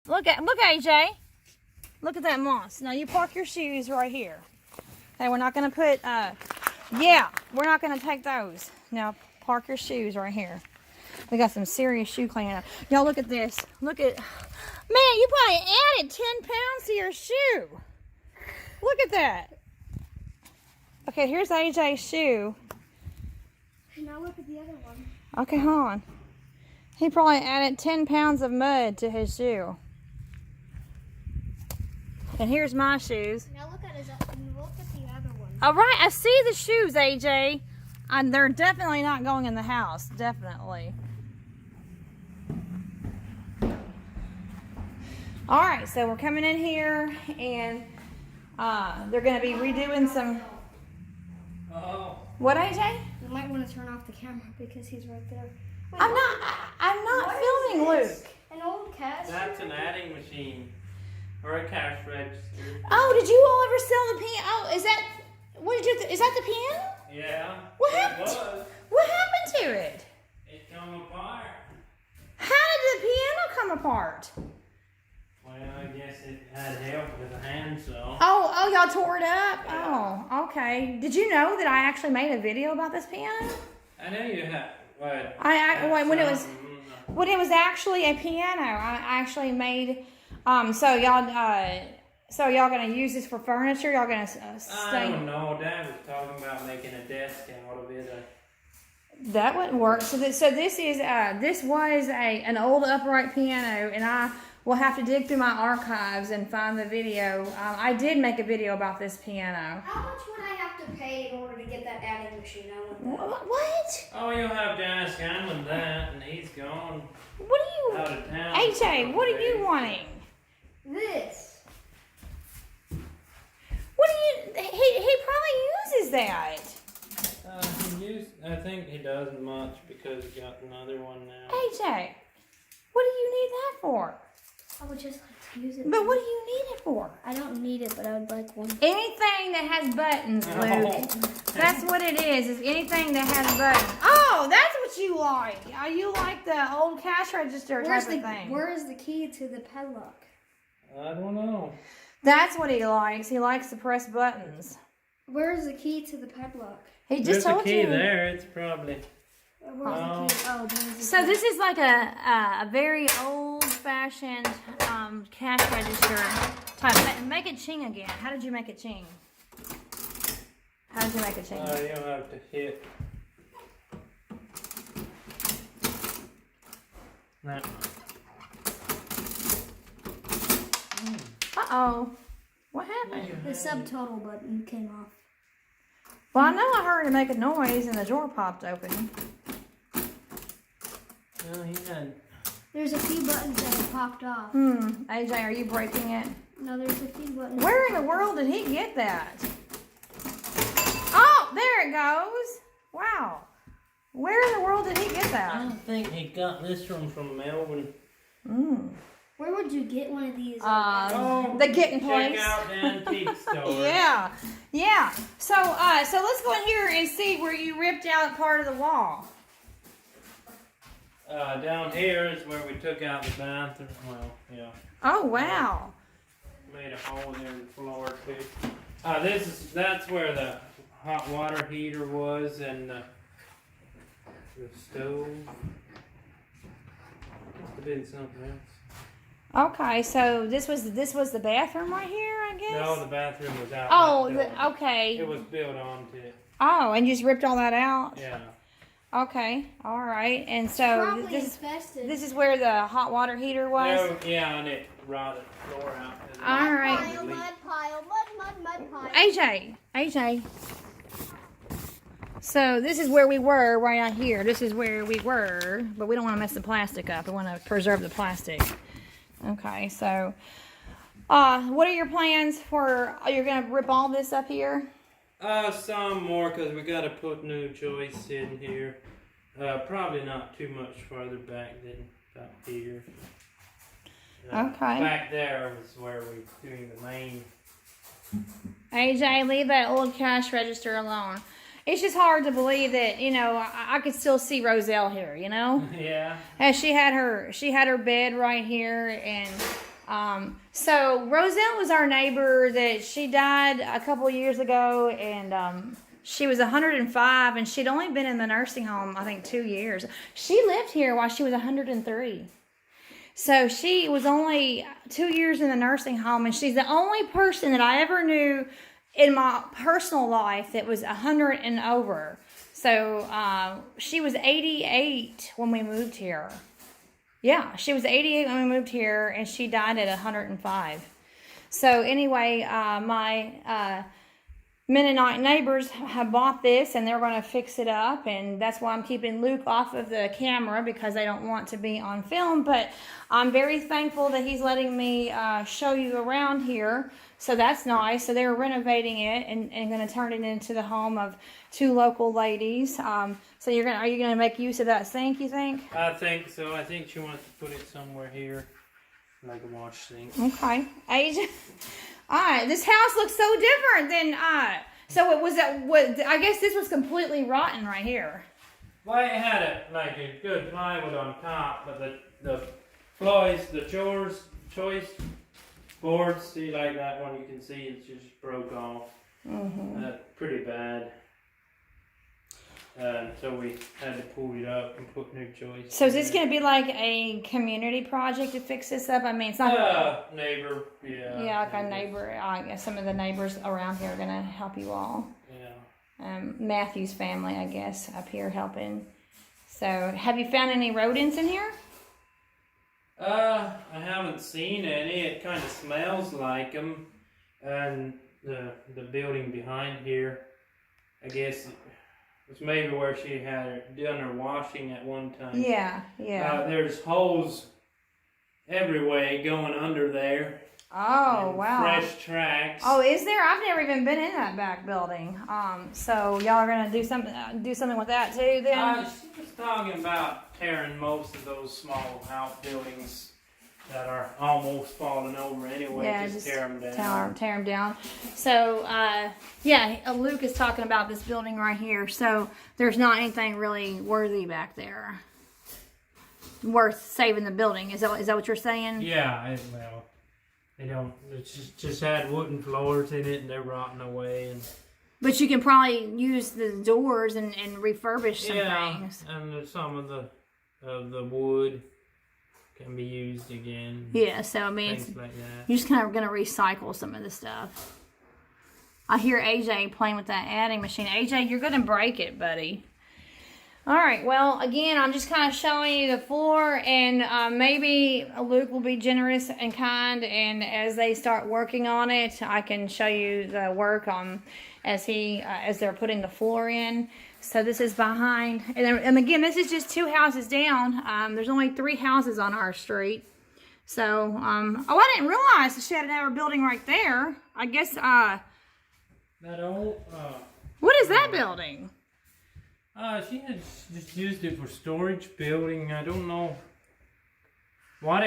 Look AJ. Look at that moss. Now you park your shoes right here. Okay, we're not gonna put yeah, we're not gonna take those. Now park your shoes right here. We got some serious shoe cleaning up. Y'all look at this. Look at, man, you probably added 10 pounds to your shoe. Look at that. Okay, here's AJ's shoe. Now look at the other one. Okay, hold on. He probably added 10 pounds of mud to his shoe. And here's my shoes. Now look at the other one. All right, I see the shoes, AJ. And they're definitely not going in the house. Definitely. All right, so we're coming in here, and they're going to be redoing some. What, AJ? You might want to turn off the camera because he's right there. Wait, I'm not filming Luke. An old cash. That's an adding machine or a cash register. Oh, did you all ever sell the piano? Oh, is that what did you? Is that the piano? Yeah. What it happened? was. What happened to it? It come apart. How did the piano come apart? Well, I guess it had help with a handsaw. Oh, y'all tore it up? Yeah. Oh, okay. Did you know that I actually made a video about this piano? I know you had. What? When it was actually a piano, I actually made. So y'all gonna use this for furniture? Y'all gonna stay? I don't know. Dad was talking about making a desk out of it. That wouldn't work. So this was an old upright piano, and I will have to dig through my archives and find the video. I did make a video about this piano. How much would I have to pay in order to get that adding machine? I want that. What? Oh, you'll have to ask Alan that, and he's gone What are you? out of town. AJ, what are you wanting? This. What do you? He probably uses that. I think he doesn't much because he got another one now. AJ, what do you need that for? I would just like to use it. But what do you need it for? I don't need it, but I would like one. Anything that has buttons, Luke. Oh. That's what it is anything that has buttons. Oh, that's what you like. You like the old cash register type of thing. Where is the key to the padlock? I don't know. That's what he likes. He likes to press buttons. Where is the key to the padlock? He just There's a told key you. there. It's probably. Where's the key? Oh, there's the So key. this is like a very old-fashioned cash register type. Make it ching again. How did you make it ching? How did you make it ching? You'll have to hit. No. Uh-oh. What happened? The subtotal button came off. Well, I know I heard it make a noise and the door popped open. No, he had. There's a few buttons that have popped off. AJ, are you breaking it? No, there's a few buttons. Where in the world did he get that? Oh, there it goes. Wow. Where in the world did he get I that? think he got this one from Melbourne. Where would you get one of these? The getting place. Check out the antique store. Yeah. So let's go in here and see where you ripped out part of the wall. Down here is where we took out the bathroom. Well, yeah. Oh, wow. Made a hole in the floor too. That's where the hot water heater was and the stove. Must have been something else. Okay, so this was the bathroom right here, I guess? No, the bathroom was out. Oh, that building. okay. It was built onto it. Oh, and you just ripped all that out? Yeah. Okay, all right. And so Probably this infested. is where the hot water heater was? No, yeah, and it rotted the floor out. All right. Mud pile, mud pile. AJ. So this is where we were right out here. This is where we were, but we don't want to mess the plastic up. We want to preserve the plastic. Okay, so what are your plans for, you're going to rip all this up here? Some more because we got to put new joists in here. Probably not too much farther back than about here. Okay. Back there was where we're doing the main. AJ, leave that old cash register alone. It's just hard to believe that, I could still see Roselle here, Yeah. And she had her bed right here, and So Roselle was our neighbor that she died a couple years ago, and she was 105, and she'd only been in the nursing home, I think, 2 years. She lived here while she was 103. So she was only 2 years in the nursing home, and she's the only person that I ever knew in my personal life that was 100 and over. So she was 88 when we moved here. Yeah, she was 88 when we moved here, and she died at 105. So anyway, my Mennonite neighbors have bought this, and they're going to fix it up, and that's why I'm keeping Luke off of the camera, because they don't want to be on film. But I'm very thankful that he's letting me show you around here. So that's nice. So they're renovating it and going to turn it into the home of 2 local ladies. So are you going to make use of that sink, you think? I think so. I think she wants to put it somewhere here, like a wash sink. Okay. AJ. All right. This house looks so different than so it was that. I guess this was completely rotten right here. Well, it had a good plywood on top, but the choice boards, see, like that one, you can see it just broke off. Pretty bad. So we had to pull it up and put new joists. So is this going to be like a community project to fix this up? I mean, it's not. Neighbor, yeah. Yeah, like a neighbor. I guess some of the neighbors around here are going to help you all. Yeah. Matthew's family, I guess, up here helping. So, have you found any rodents in here? I haven't seen any. It kind of smells like them. And the building behind here, I guess it's maybe where she had done her washing at one time. Yeah. There's holes everywhere going under there. Oh, wow. Fresh tracks. Oh, is there? I've never even been in that back building. So y'all are gonna do something with that too, then? She was talking about tearing most of those small outbuildings that are almost falling over anyway. Yeah, just tear them down. Tear them down. So, Luke is talking about this building right here. So there's not anything really worthy back there, worth saving the building. Is that what you're saying? Yeah. They don't. It's just had wooden floors in it, and they're rotting away. But you can probably use the doors and refurbish some things. And some of the wood can be used again. Yeah, so I mean, things like that. You're just kind of going to recycle some of the stuff. I hear AJ playing with that adding machine. AJ, you're going to break it, buddy. All right, well, again, I'm just kind of showing you the floor, and maybe Luke will be generous and kind, and as they start working on it, I can show you the work as they're putting the floor in. So this is behind, and again, this is just 2 houses down. There's only 3 houses on our street. So, I didn't realize that she had another building right there. I guess, That old, what is that building? She had just used it for storage building. I don't know what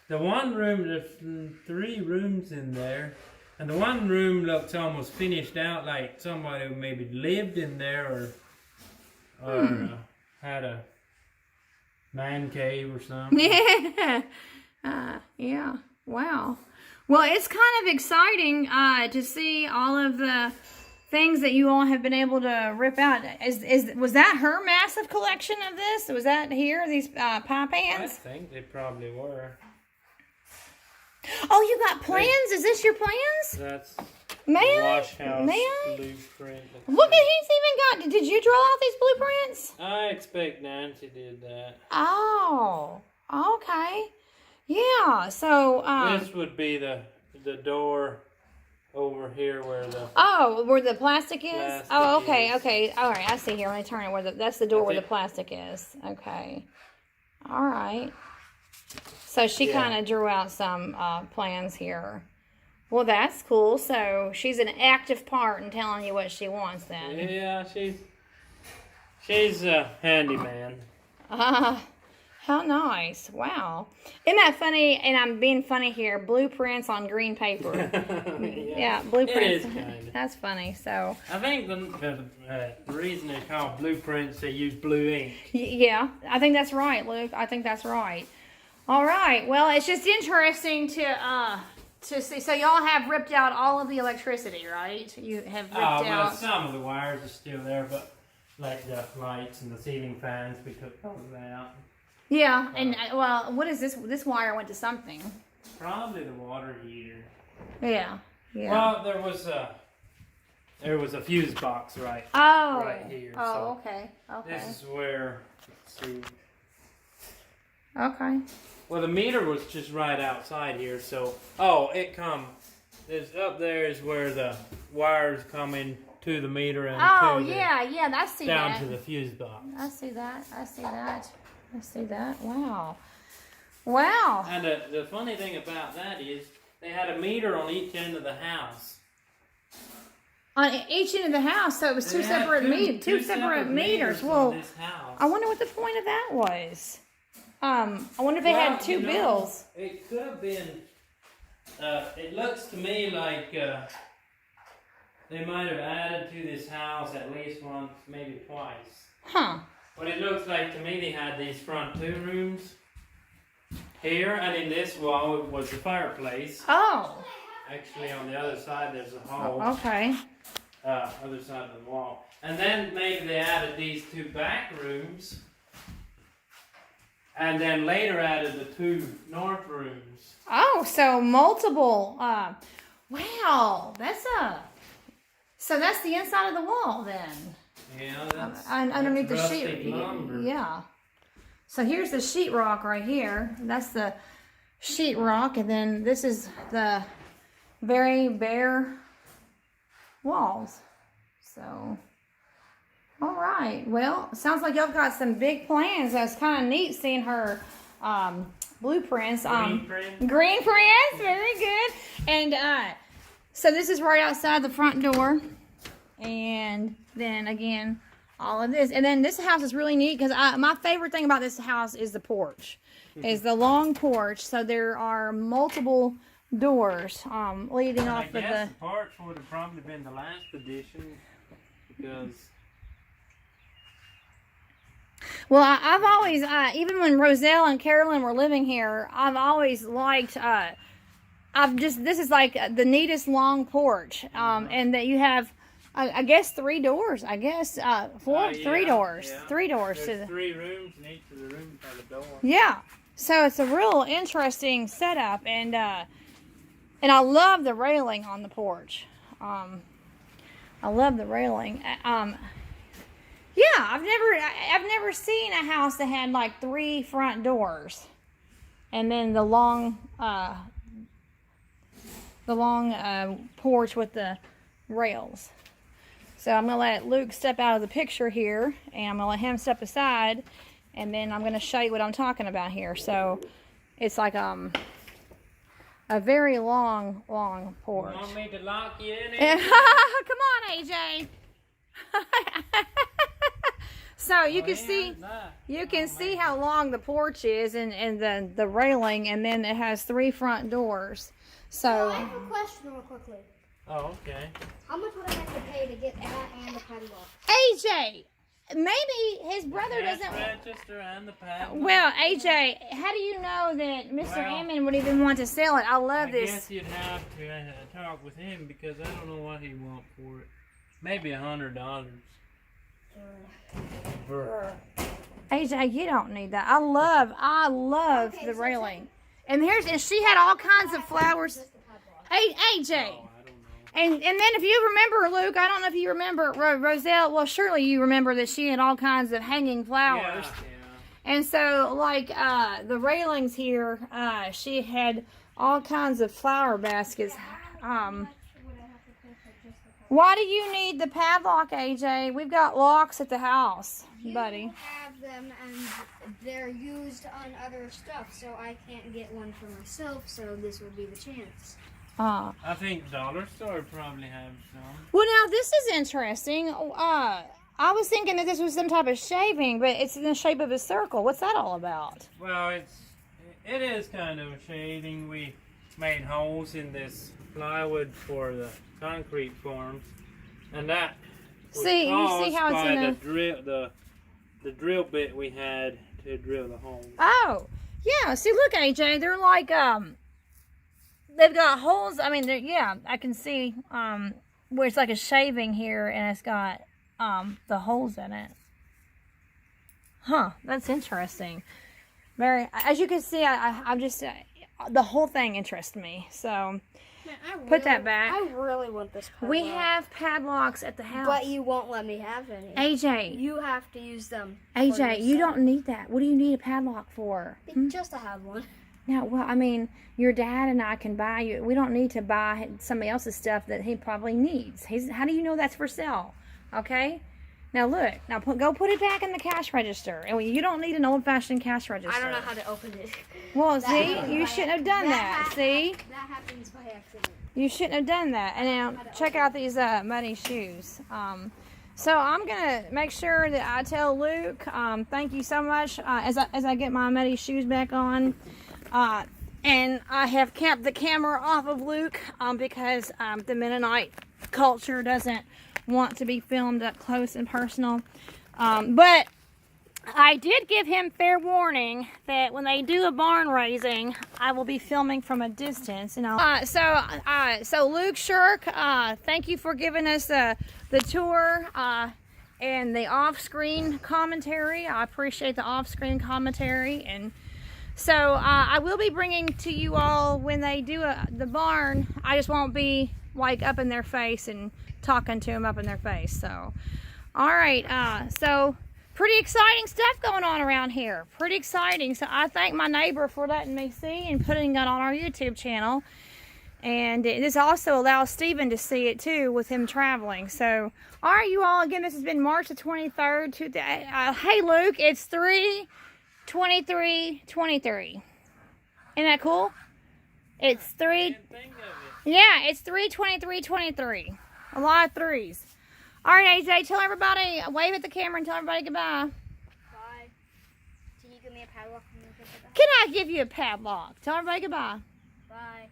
the one room, there's 3 rooms in there. And the one room looks almost finished out, like somebody maybe lived in there or had a man cave or something. Yeah. Yeah. Wow. Well, it's kind of exciting to see all of the things that you all have been able to rip out. Was that her massive collection of this? Was that here, these pie pans? I think they probably were. Oh, you got plans? Is this your plans? That's Man, wash house man. blueprint. Look at, he's even got, did you draw out these blueprints? I expect Nancy did that. Oh, okay. Yeah, so, this would be the door over here where the... Oh, where the plastic is? Plastic okay, is. okay. All right, I see here. Let me turn it that's the door where the plastic is. Okay. All right. So she kind of drew out some plans here. Well, that's cool. So she's an active part in telling you what she wants then. Yeah, she's a handyman. How nice. Wow. Isn't that funny? And I'm being funny here. Blueprints on green paper. Yeah, blueprints. It is kind of. That's funny. So I think the reason they're called blueprints, they use blue ink. yeah, I think that's right, Luke. I think that's right. All right. Well, it's just interesting to see. So y'all have ripped out all of the electricity, right? You have ripped Well, out. some of the wires are still there, but like the lights and the ceiling fans, we took those out. Yeah, and well, what is this? This wire went to something. Probably the water heater. Yeah. Yeah. Well, there was a fuse box right here. Oh, so okay. Okay. this is where. Let's see. Okay. Well, the meter was just right outside here, so There's up there is where the wires come in to the meter and I see down that. to the fuse box. I see that. I see that. I see that. Wow. Wow. And the funny thing about that is they had a meter on each end of the house. On each end of the house, so it was two separate meters. Well, this house. I wonder what the point of that was. I wonder if they had two bills. It could have been. It looks to me like they might have added to this house at least once, maybe twice. Huh. But it looks like to me they had these front two rooms here, and in this wall was the fireplace. Oh. Actually, on the other side there's a hole. Okay. Other side of the wall. And then maybe they added these two back rooms. And then later added the two north rooms. Oh, so multiple. Wow, so that's the inside of the wall then. Yeah, that's underneath the rustic sheet. lumber. Yeah. So here's the sheetrock right here. That's the sheetrock, and then this is the very bare walls. So. All right. Well, sounds like y'all got some big plans. That's kind of neat seeing her blueprints. Green print. Green prints. Very good. And so this is right outside the front door. And then again, all of this. And then this house is really neat because my favorite thing about this house is the porch. Is the long porch. So there are multiple doors leading off of the porch would have probably been the last addition because. Well, I've always, even when Roselle and Carolyn were living here, I've always liked, this is like the neatest long porch. And that you have, I guess 3 doors, I guess, 3 doors. Yeah. 3 doors. There's 3 rooms and each of the rooms has a door. Yeah. So it's a real interesting setup. And I love the railing on the porch. I love the railing. Yeah, I've never seen a house that had like 3 front doors, and then the long porch with the rails. So I'm gonna let Luke step out of the picture here, and I'm gonna let him step aside, and then I'm gonna show you what I'm talking about here. So it's like a very long porch. You want me to lock you in it? Come on, AJ. So you can see how long the porch is, and the railing, and then it has 3 front doors. So I have a question real quickly. Oh, okay. How much would I have to pay to get that and the padlock? AJ, maybe his brother doesn't. Register and the padlock. Well, AJ, how do you know that Mr. Hammond would even want to sell it? I love this. I guess you'd have to talk with him because I don't know what he'd want for it. Maybe $100. AJ, you don't need that. I love the railing. And she had all kinds of flowers. Hey, AJ. Oh, I don't know. And then if you remember, Luke, I don't know if you remember Roselle. Well, surely you remember that she had all kinds of hanging flowers. Yeah. And so, like the railings here, she had all kinds of flower baskets. Why do you need the padlock, AJ? We've got locks at the house, buddy. You have them, and they're used on other stuff, so I can't get one for myself, so this would be the chance. I think dollar store probably have some. Well, now this is interesting. I was thinking that this was some type of shaving, but it's in the shape of a circle. What's that all about? Well, it is kind of a shading. We made holes in this plywood for the concrete forms, and that was you see how it's by in the drill bit we had to drill the hole. Oh, Yeah, see, look, AJ, they're like, they've got holes. I mean, yeah, I can see, where it's like a shaving here and it's got, the holes in it. Huh, that's interesting. Very, as you can see, I'm just, the whole thing interests me. So, Man, put that back. I really want this padlock. We have padlocks at the house. But you won't let me have any. AJ. You have to use them. AJ, you don't need that. What do you need a padlock for? Just to have one. No, well, I mean, your dad and I can buy you. We don't need to buy somebody else's stuff that he probably needs. How do you know that's for sale? Okay? Now look. Now go put it back in the cash register. And you don't need an old-fashioned cash register. I don't know how to open it. Well, see, you shouldn't have done that. See? That happens by accident. You shouldn't have done that. And now check out these muddy shoes. So I'm gonna make sure that I tell Luke, thank you so much, as I get my muddy shoes back on. And I have kept the camera off of Luke because the Mennonite culture doesn't want to be filmed up close and personal. But I did give him fair warning that when they do a barn raising, I will be filming from a distance. You know. So Luke Shirk, thank you for giving us the tour and the off-screen commentary. I appreciate the off-screen commentary. And so I will be bringing to you all when they do the barn. I just won't be like up in their face and talking to them up in their face. So, all right. So pretty exciting stuff going on around here. Pretty exciting. So I thank my neighbor for letting me see and putting it on our YouTube channel. And this also allows Stephen to see it too with him traveling. So, all right, you all. Again, this has been March the 23rd. Hey, Luke, it's 3/23/23. Isn't that cool? It's 3. Yeah, it's 3/23/23. A lot of threes. All right, AJ, tell everybody, wave at the camera and tell everybody goodbye. Bye. Can you give me a padlock? Can I give you a padlock? Tell everybody goodbye. Bye.